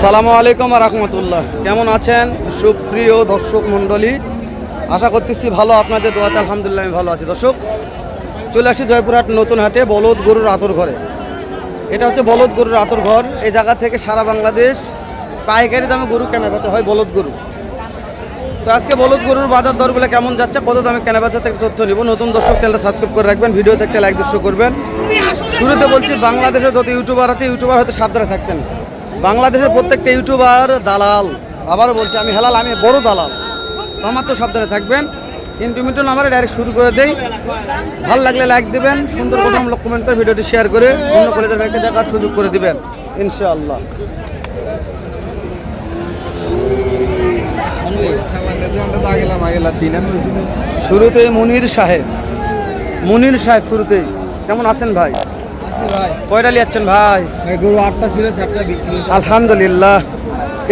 আসসালামু আলাইকুম ওয়া রাহমাতুল্লাহ। কেমন আছেন সুপ্রিয় দর্শক মণ্ডলী? আশা করতেছি ভালো, আপনাদের দোয়াতে আলহামদুলিল্লাহ আমি ভালো আছি। দর্শক, চলে আসছি জয়পুরহাট নতুন হাটে বলদ গরুর আতর ঘরে। এটা হচ্ছে বলদ গরুর আতর ঘর। এই জায়গা থেকে সারা বাংলাদেশ পাইকারি দামে গরু কেনা বেচা হয়, বলদ গরু। তো আজকে বলদ গরুর বাজার দরগুলো কেমন যাচ্ছে, কত দামে কেনা বেচা থেকে তথ্য নিব। নতুন দর্শক চ্যানেলটা সাবস্ক্রাইব করে রাখবেন, ভিডিও থেকে লাইক দর্শক করবেন। শুরুতে বলছি, বাংলাদেশের যত ইউটিউবার আছে ইউটিউবার হয়তো সাবধানে থাকতেন। বাংলাদেশের প্রত্যেকটা ইউটিউবার দালাল। আবারও বলছি, আমি হেলাল, আমি বড় দালাল। তো আমার তো সাবধানে থাকবেন। ইন্টুমিন্টু নাম্বারে ডাইরেক্ট শুরু করে দেই। ভালো লাগলে লাইক দেবেন, সুন্দর প্রথম লোক কমেন্ট করে ভিডিওটি শেয়ার করে অন্য কলেজের ভাইকে দেখার সুযোগ করে দিবেন ইনশাআল্লাহ। শুরুতেই মুনির সাহেব শুরুতেই কেমন আছেন ভাই? কয়টা লিয়াচ্ছেন ভাই? গরু 8টা ছিল, 7টা বিক্রি। আলহামদুলিল্লাহ।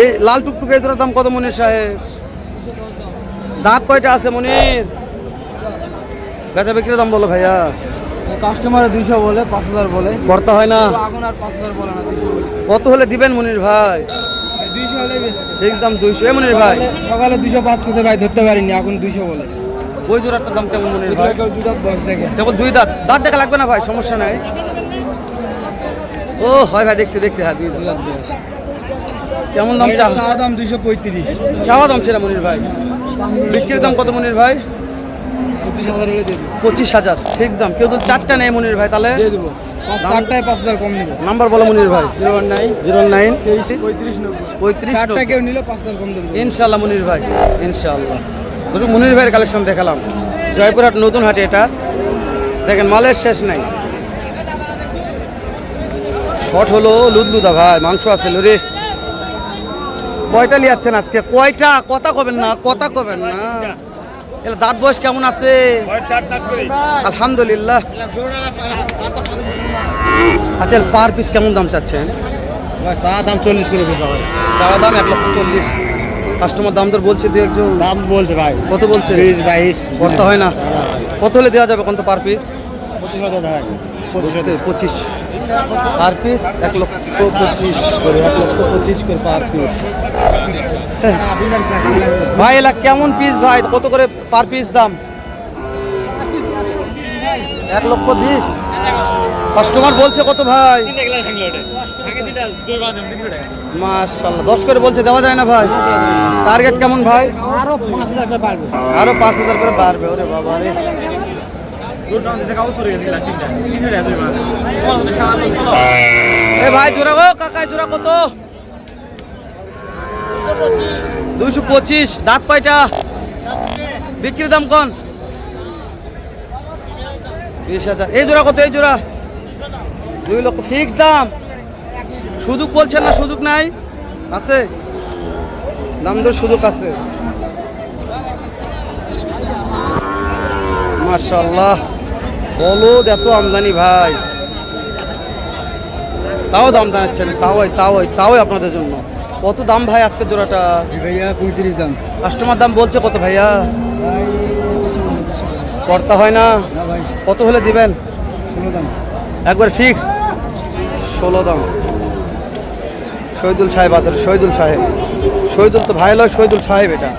এই লাল টুকটুকে এটার দাম কত মুনির সাহেব? দাঁত কয়টা আছে মুনির? বেচা বিক্রির দাম বলো ভাইয়া। কাস্টমার 200 বলে, 5000 বলে। করতে হয় না? আগুন আর 5000 বলে না, 200 বলে। কত হলে দিবেন মুনির ভাই? 200 হলে বেশি। ঠিক দাম 200। মুনির ভাই সকালে 205 করতে ভাই, ধরতে পারিনি, এখন 200 বলে। ওই জোড়াটার দাম কেমন মুনির ভাই? দুই দাঁত বয়স দেখে। কেবল দুই দাঁত? দাঁত দেখা লাগবে না ভাই, সমস্যা নাই। ও হয় ভাই, দেখছি হ্যাঁ, দুই দাঁত বয়স। কেমন দাম চা? চাওয়া দাম 235। চাওয়া দাম সেটা মুনির ভাই। বিক্রির দাম কত মুনির ভাই? 25000 হলে দিয়ে দেবো। 25000 ফিক্স দাম। কেউ যদি চারটা নেই মুনির ভাই তাহলে দিয়ে দেবো। 4টায় 5000 কম নিব। নাম্বার বলো মুনির ভাই। 09 09 35 35 4টা কেউ নিলে 5000 কম দেবো ইনশাআল্লাহ মুনির ভাই, ইনশাআল্লাহ। দর্শক, মুনির ভাইয়ের কালেকশন দেখালাম জয়পুরহাট নতুন হাটে। এটা দেখেন, মালের শেষ নাই। শর্ট হলো লুদলুদা ভাই, মাংস আছে রে। কয়টা লিয়াচ্ছেন আজকে? কয়টা? কথা কবেন না, কথা কবেন না। এর দাঁত বয়স কেমন আছে? আলহামদুলিল্লাহ। আচ্ছা, পার পিস কেমন দাম চাচ্ছেন? চা দাম 40 করে দিতে হবে। চাওয়া দাম 1,40,000। কাস্টমার দাম দর বলছে, দু একজন দাম বলছে ভাই। কত বলছে? 20 22 করতে হয় না? কত হলে দেওয়া যাবে? কত পার পিস? 25,000 25 per piece. 1,25,000 করে, 1,25,000 করে পার পিস। ভাই এলা কেমন পিস ভাই? কত করে পার পিস দাম? 1,20,000। কাস্টমার বলছে কত ভাই? মাশাআল্লাহ, 10 করে বলছে, দেওয়া যায় না ভাই? টার্গেট কেমন ভাই? আরো 5000 করে বাড়বে। আরো 5000 করে বাড়বে। ওরে বাবা রে। এ ভাই জোড়া গো, কাকা জোড়া কত? 225। দাঁত কয়টা? বিক্রির দাম কোন? 20,000। এই জোড়া কত? এই জোড়া 2 লক্ষ ফিক্স দাম। সুযোগ বলছেন না? সুযোগ নাই? আছে দাম দর, সুযোগ আছে। মাশাআল্লাহ, বলদ এত আমদানি ভাই, তাও দাম জানাচ্ছেন। তাও আপনাদের জন্য কত দাম ভাই আজকে জোড়াটা? ভাইয়া 35 দাম। কাস্টমার দাম বলছে কত ভাইয়া? ভাই করতে হয় না? না ভাই। কত হলে দিবেন? 16 দাম। একবার ফিক্স 16 দাম। শহীদুল সাহেব আছে, শহীদুল তো ভাই লয়, শহীদুল সাহেব। এটা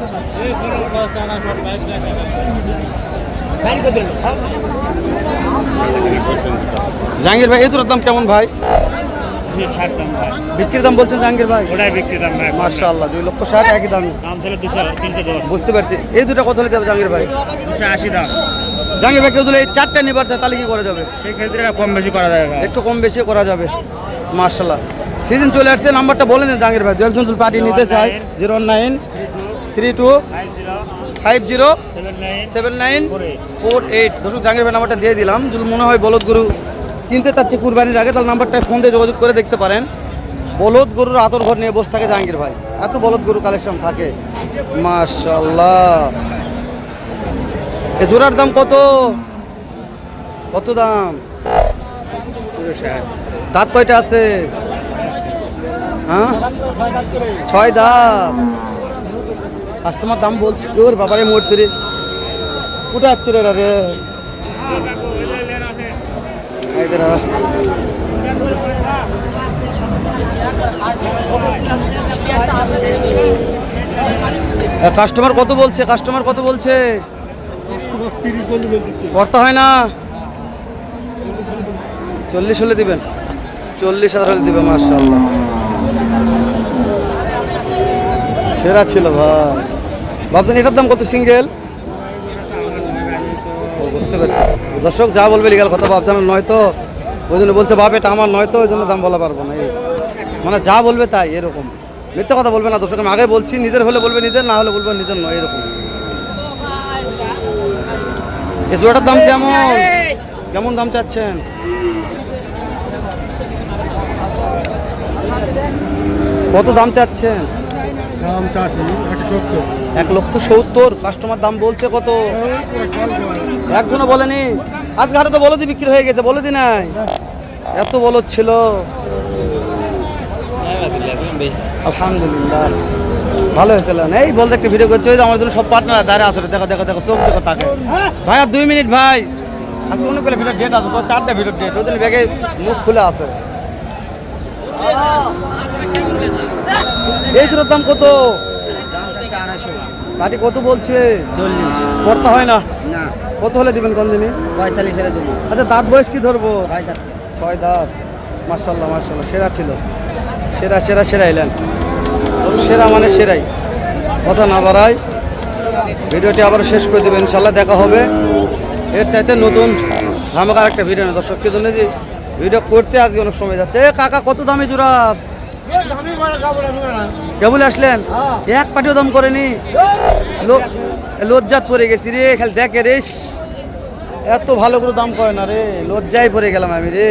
জাহাঙ্গীর ভাই, এই দুটোর দাম কেমন ভাই? 60 দাম ভাই। বিক্রির দাম বলছেন জাহাঙ্গীর ভাই? ওটাই বিক্রি দাম ভাই। মাশাআল্লাহ, 2,60,000 একই দাম। দাম ছিল 310। বুঝতে পারছি। এই দুটো কত হলে যাবে জাহাঙ্গীর ভাই? 280 দাম। জাহাঙ্গীর ভাই, কেউ দিলে এই 4টা নিবার চায় তাহলে কি করা যাবে? সেই ক্ষেত্রে কম বেশি করা যায় ভাই। একটু কম বেশি করা যাবে। মাশাআল্লাহ, সিজন চলে আসছে। নাম্বারটা বলে দেন জাহাঙ্গীর ভাই, দু একজন যদি পার্টি নিতে চায়। 09 32 50 7948। দর্শক, জাহাঙ্গীর ভাই নাম্বারটা দিয়ে দিলাম। যদি মনে হয় বলদ গরু কিনতে চাচ্ছে কুরবানির আগে, তাহলে নাম্বারটায় ফোন দিয়ে যোগাযোগ করে দেখতে পারেন। বলদ গরুর আতর ঘর নিয়ে বসে থাকে জাহাঙ্গীর ভাই, এত বলদ গরু কালেকশন থাকে। মাশাআল্লাহ। এ জোড়ার দাম কত? কত দাম? 60। দাঁত কয়টা আছে? হ্যাঁ, 6 দাঁত। কাস্টমার দাম বলছে, ওর বাবারে মরছে রে। কোথায় যাচ্ছে রে? রে इधर কাস্টমার কত বলছে? কাস্টমার কত বলছে? করতে হয় না, 40 হলে দিবেন, 40,000 হলে দিবে। মাশাআল্লাহ, সেরা ছিল ভাই। ভাবতেন এটার দাম কত সিঙ্গেল? বুঝতে পারছি। দর্শক যা বলবে লিগাল কথা, ভাবছেন নয় তো, ওই জন্য বলছে বাপ এটা আমার নয় তো, ওই জন্য দাম বলা পারবো না। এই মানে যা বলবে তাই, এরকম মিথ্যা কথা বলবে না। দর্শক আমি আগে বলছি, নিজের হলে বলবে নিজের, না হলে বলবে নিজের নয়, এরকম। এই জোড়াটার দাম কেমন? কেমন দাম চাচ্ছেন? কত দাম চাচ্ছেন? দাম চাষি 1,70,000। কাস্টমার দাম বলছে কত? একজনও বলেনি? আজকে হাটে তো বলদি বিক্রি হয়ে গেছে, বলদি নাই, এত বলদ ছিল। আলহামদুলিল্লাহ, ভালো হয়েছিল। এই বলতে একটা ভিডিও করছে, ওই যে আমার জন্য সব পার্টনার দাঁড়িয়ে আছে। দেখো দেখো দেখো, চোখ দেখো তাকে। ভাই আর 2 মিনিট ভাই, আজকে অন্য করে ভিডিও ডেট আছে তো, 4টা ভিডিও ডেট, ওই জন্য ব্যাগে মুখ খুলে আছে। এই দুটোর দাম কত? পাটি কত বলছে? 40। করতে হয় না, না, কত হলে দিবেন কোন দিনই? 45 হলে দেবো। আচ্ছা, দাঁত বয়স কি ধরবো? 6 দাঁত। 6 দাঁত। মাশাআল্লাহ মাশাআল্লাহ, সেরা ছিল। সেরা সেরা সেরা এলেন, সেরা মানে সেরাই। কথা না বাড়াই, ভিডিওটি আবার শেষ করে দেবেন ইনশাল্লাহ। দেখা হবে এর চাইতে নতুন ধামাকার একটা ভিডিও না। দর্শক কি জন্য যে ভিডিও করতে আজকে অনেক সময় যাচ্ছে। এ কাকা কত দামে জোড়া? কেবল আসলেন, এক পাটিও দাম করেনি? লজ্জাত পড়ে গেছি রে, খালি দেখে রে, এত ভালো করে দাম করে না রে, লজ্জায় পড়ে গেলাম আমি রে।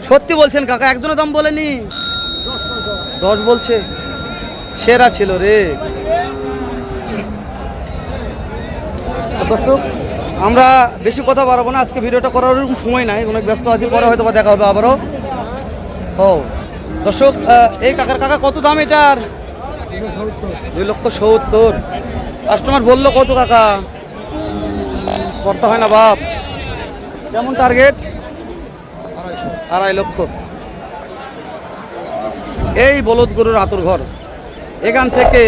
সত্যি বলছেন কাকা? একজনের দাম বলেনি? 10 বলছে। সেরা ছিল রে। দর্শক আমরা বেশি কথা বাড়াবো না, আজকে ভিডিওটা করার ওরকম সময় নাই, অনেক ব্যস্ত আছি, পরে হয়তো বা দেখা হবে আবারও। ও দর্শক, এই কাকার কাকা কত দাম এটার? 2,70,000। কাস্টমার বললো কত কাকা? করতে হয় না বাপ। কেমন টার্গেট? 2.5 লক্ষ। এই বলদ গরুর আতর ঘর, এখান থেকে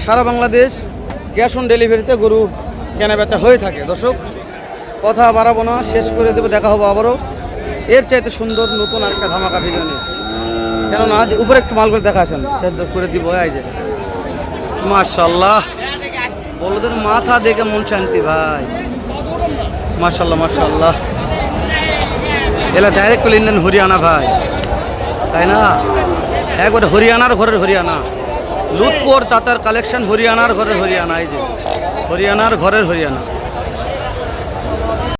সারা বাংলাদেশ ক্যাশ অন ডেলিভারিতে গরু কেনা বেচা হয়ে থাকে। দর্শক কথা বাড়াবো না, শেষ করে দেবো। দেখা হবো আবারও এর চাইতে সুন্দর নতুন আরেকটা ধামাকা ভিডিও নিয়ে। কেননা আজ উপরে একটু মাল করে দেখা আসেন, শেষ করে দিব। এই যে মাশাআল্লাহ, বলদের মাথা দেখে মন শান্তি ভাই। মাশাআল্লাহ মাশাআল্লাহ, এলা ডাইরেক্ট ইন্ডিয়ান হরিয়ানা ভাই, তাই না? একবারে হরিয়ানার ঘরের হরিয়ানা, লুৎপুর চাচার কালেকশন, হরিয়ানার ঘরের হরিয়ানা। এই যে হরিয়ানার ঘরের হরিয়ানা।